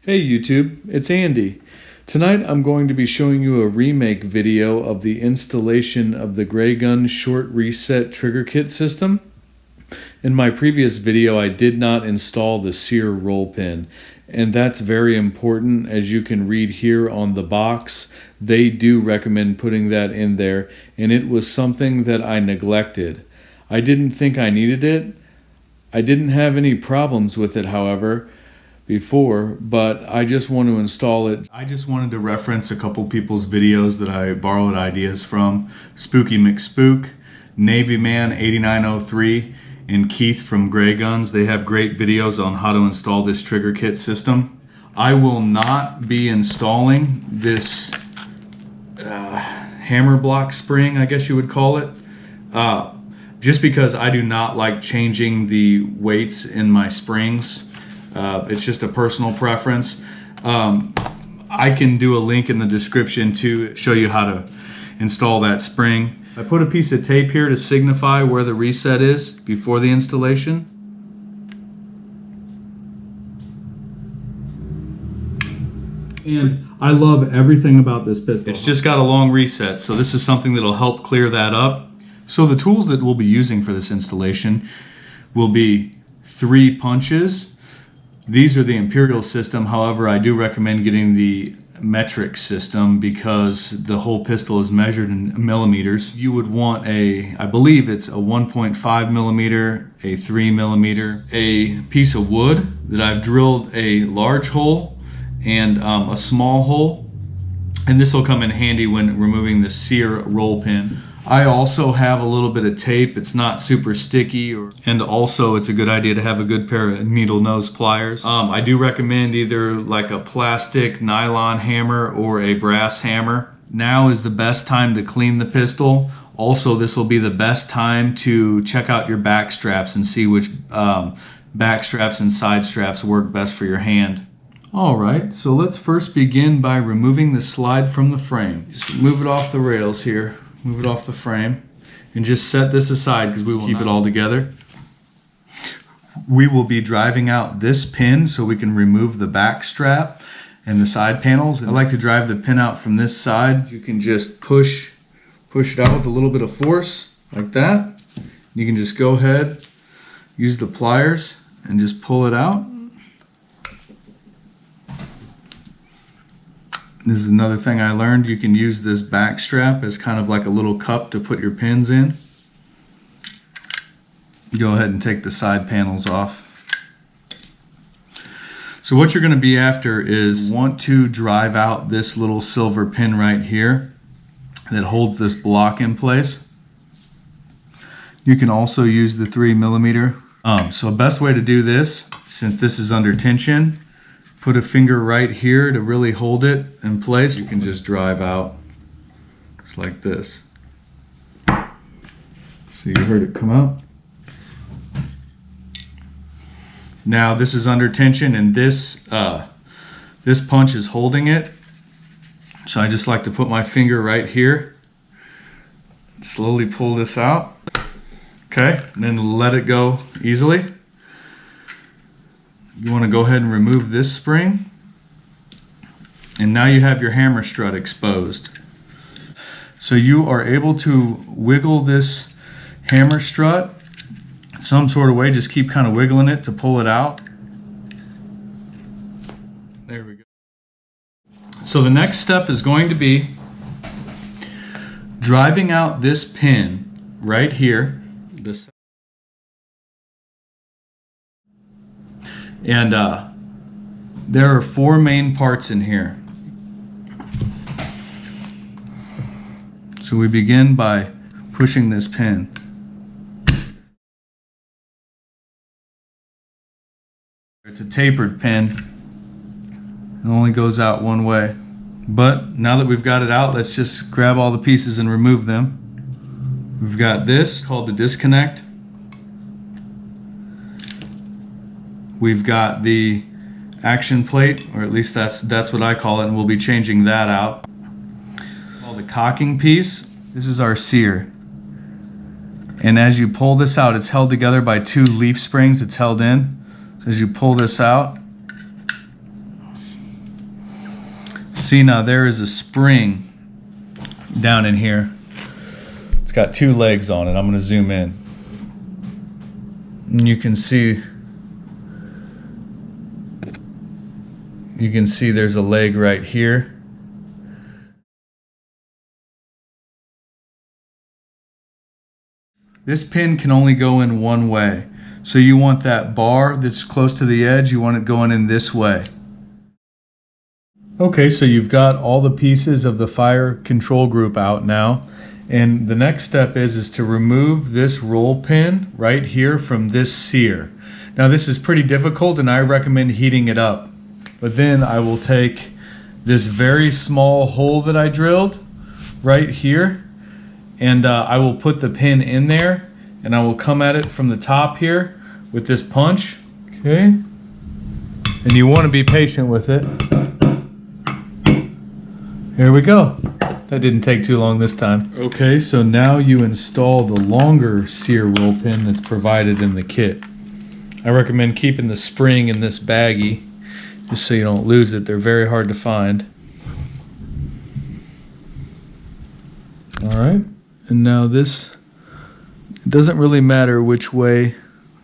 Hey YouTube, it's Andy. Tonight I'm going to be showing you a remake video of the installation of the Grayguns short reset trigger kit system. In my previous video I did not install the sear roll pin, and that's very important. As you can read here on the box, they do recommend putting that in there, and it was something that I neglected. I didn't think I needed it. I didn't have any problems with it, however, before, but I just want to install it. I just wanted to reference a couple people's videos that I borrowed ideas from. Spooky McSpook, Navy Man 8903, and Keith from Grayguns. They have great videos on how to install this trigger kit system. I will not be installing this hammer block spring, I guess you would call it, just because I do not like changing the weights in my springs. It's just a personal preference. I can do a link in the description to show you how to install that spring. I put a piece of tape here to signify where the reset is before the installation. And I love everything about this pistol. It's just got a long reset, so this is something that'll help clear that up. So the tools that we'll be using for this installation will be 3 punches. These are the Imperial system, however I do recommend getting the metric system because the whole pistol is measured in millimeters. You would want I believe it's a 1.5 millimeter, a 3 millimeter, a piece of wood that I've drilled a large hole and a small hole, and this will come in handy when removing the sear roll pin. I also have a little bit of tape. It's not super sticky, and also it's a good idea to have a good pair of needle nose pliers. I do recommend either like a plastic nylon hammer or a brass hammer. Now is the best time to clean the pistol. Also, this will be the best time to check out your back straps and see which back straps and side straps work best for your hand. Alright, so let's first begin by removing the slide from the frame. Just move it off the rails here. Move it off the frame and just set this aside because we will keep it all together. We will be driving out this pin so we can remove the back strap and the side panels. I like to drive the pin out from this side. You can just push it out with a little bit of force like that. You can just go ahead, use the pliers and just pull it out. This is another thing I learned. You can use this back strap as kind of like a little cup to put your pins in. Go ahead and take the side panels off. So what you're going to be after is want to drive out this little silver pin right here that holds this block in place. You can also use the 3 millimeter. So best way to do this, since this is under tension, put a finger right here to really hold it in place. You can just drive out just like this. So you heard it come out. Now this is under tension and this punch is holding it. So I just like to put my finger right here, slowly pull this out. Okay, and then let it go easily. You want to go ahead and remove this spring, and now you have your hammer strut exposed. So you are able to wiggle this hammer strut some sort of way. Just keep kind of wiggling it to pull it out. There we go. So the next step is going to be driving out this pin right here. And there are 4 main parts in here. So we begin by pushing this pin. It's a tapered pin. It only goes out one way. But now that we've got it out, let's just grab all the pieces and remove them. We've got this called the disconnect. We've got the action plate, or at least that's what I call it, and we'll be changing that out. The cocking piece, this is our sear. And as you pull this out, it's held together by 2 leaf springs. It's held in. So as you pull this out, See, now there is a spring down in here. It's got 2 legs on it. I'm going to zoom in. And you can see there's a leg right here. This pin can only go in one way. So you want that bar that's close to the edge, you want it going in this way. Okay, so you've got all the pieces of the fire control group out now. And the next step is to remove this roll pin right here from this sear. Now this is pretty difficult and I recommend heating it up. But then I will take this very small hole that I drilled right here and I will put the pin in there and I will come at it from the top here with this punch. Okay. And you want to be patient with it. Here we go. That didn't take too long this time. Okay, so now you install the longer sear roll pin that's provided in the kit. I recommend keeping the spring in this baggie just so you don't lose it. They're very hard to find. Alright, and now this, it doesn't really matter which way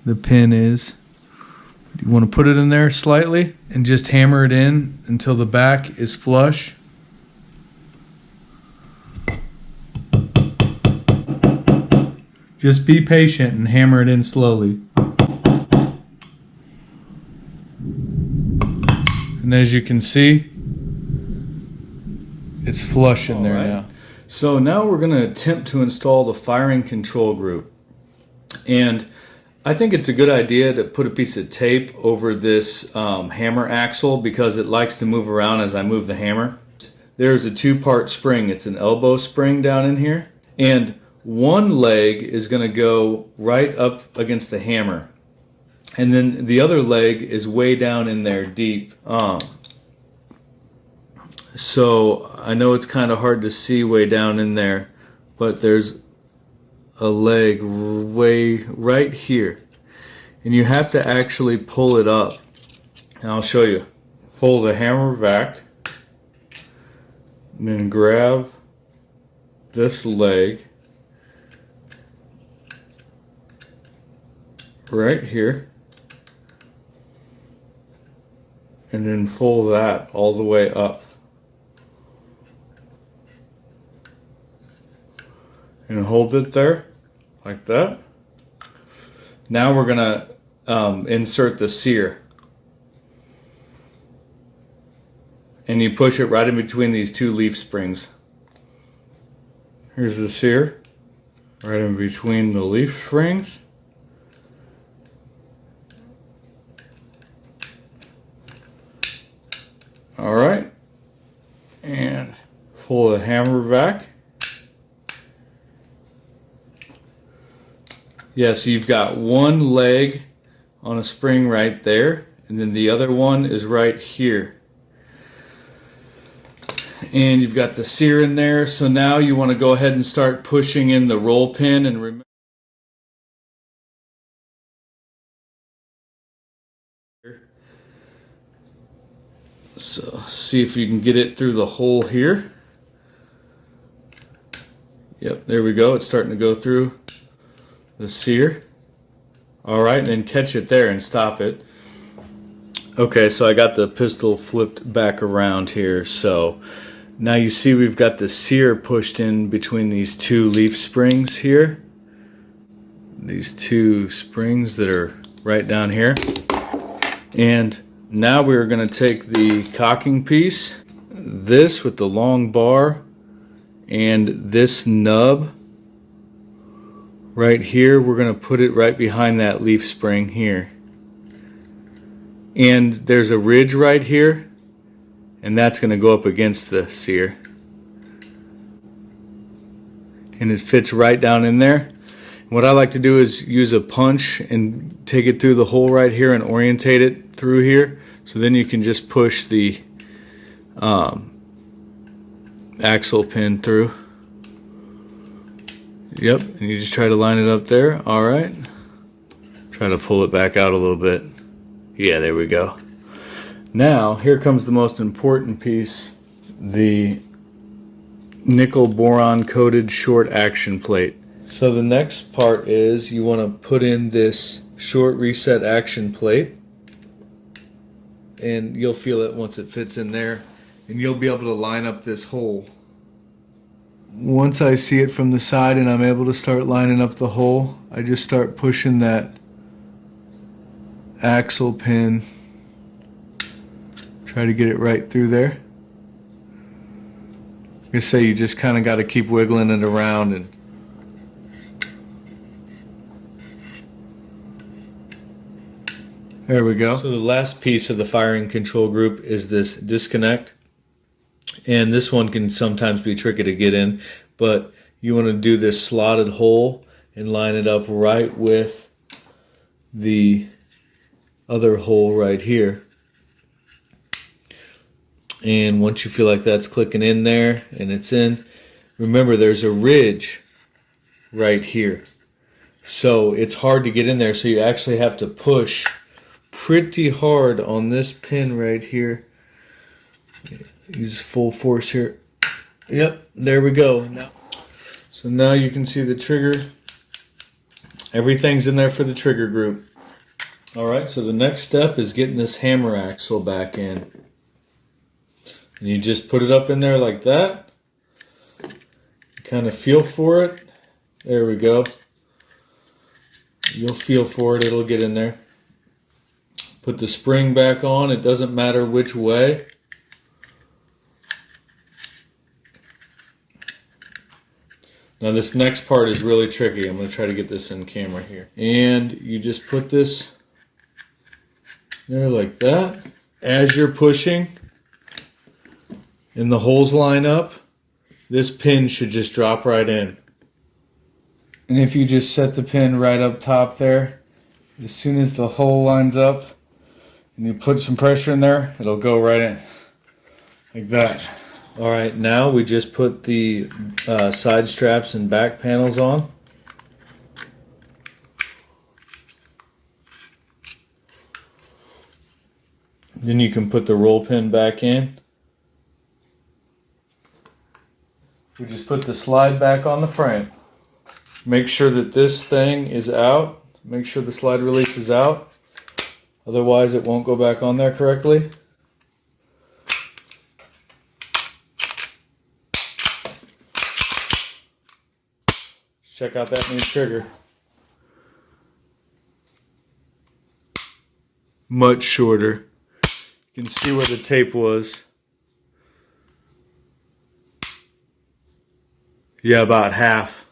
the pin is. You want to put it in there slightly and just hammer it in until the back is flush. Just be patient and hammer it in slowly. And as you can see, it's flush in there now. So now we're going to attempt to install the firing control group. And I think it's a good idea to put a piece of tape over this hammer axle because it likes to move around as I move the hammer. There's a 2-part spring. It's an elbow spring down in here. And one leg is going to go right up against the hammer. And then the other leg is way down in there deep. So I know it's kind of hard to see way down in there, but there's a leg way right here. And you have to actually pull it up. And I'll show you. Pull the hammer back. And then grab this leg right here. And then pull that all the way up. And hold it there, like that. Now we're gonna insert the sear. And you push it right in between these 2 leaf springs. Here's the sear, right in between the leaf springs. All right, and pull the hammer back. Yeah, so you've got one leg on a spring right there, and then the other one is right here. And you've got the sear in there, so now you want to go ahead and start pushing in the roll pin and remember. So see if you can get it through the hole here. Yep, there we go. It's starting to go through the sear. Alright, and then catch it there and stop it. Okay, so I got the pistol flipped back around here. So now you see we've got the sear pushed in between these 2 leaf springs here. These 2 springs that are right down here. And now we're going to take the cocking piece, this with the long bar, and this nub right here. We're going to put it right behind that leaf spring here. And there's a ridge right here, and that's going to go up against the sear. And it fits right down in there. What I like to do is use a punch and take it through the hole right here and orientate it through here. So then you can just push the axle pin through. Yep, and you just try to line it up there. Alright. Try to pull it back out a little bit. Yeah, there we go. Now, here comes the most important piece the nickel boron coated short action plate. So the next part is you want to put in this short reset action plate, and you'll feel it once it fits in there, and you'll be able to line up this hole. Once I see it from the side and I'm able to start lining up the hole, I just start pushing that axle pin, try to get it right through there. Like I say, you just kind of got to keep wiggling it around, and there we go. So the last piece of the firing control group is this disconnect. And this one can sometimes be tricky to get in, but you want to do this slotted hole and line it up right with the other hole right here. And once you feel like that's clicking in there and it's in, remember there's a ridge right here. So it's hard to get in there, so you actually have to push pretty hard on this pin right here. Use full force here. Yep, there we go. So now you can see the trigger. Everything's in there for the trigger group. Alright, so the next step is getting this hammer axle back in. And you just put it up in there like that. Kind of feel for it. There we go. You'll feel for it, it'll get in there. Put the spring back on. It doesn't matter which way. Now this next part is really tricky. I'm going to try to get this in camera here. And you just put this there like that. As you're pushing and the holes line up, this pin should just drop right in. And if you just set the pin right up top there, as soon as the hole lines up and you put some pressure in there, it'll go right in like that. Alright, now we just put the side straps and back panels on. Then you can put the roll pin back in. We just put the slide back on the frame. Make sure that this thing is out. Make sure the slide release is out. Otherwise it won't go back on there correctly. Check out that new trigger. Much shorter. You can see where the tape was. Yeah, about half.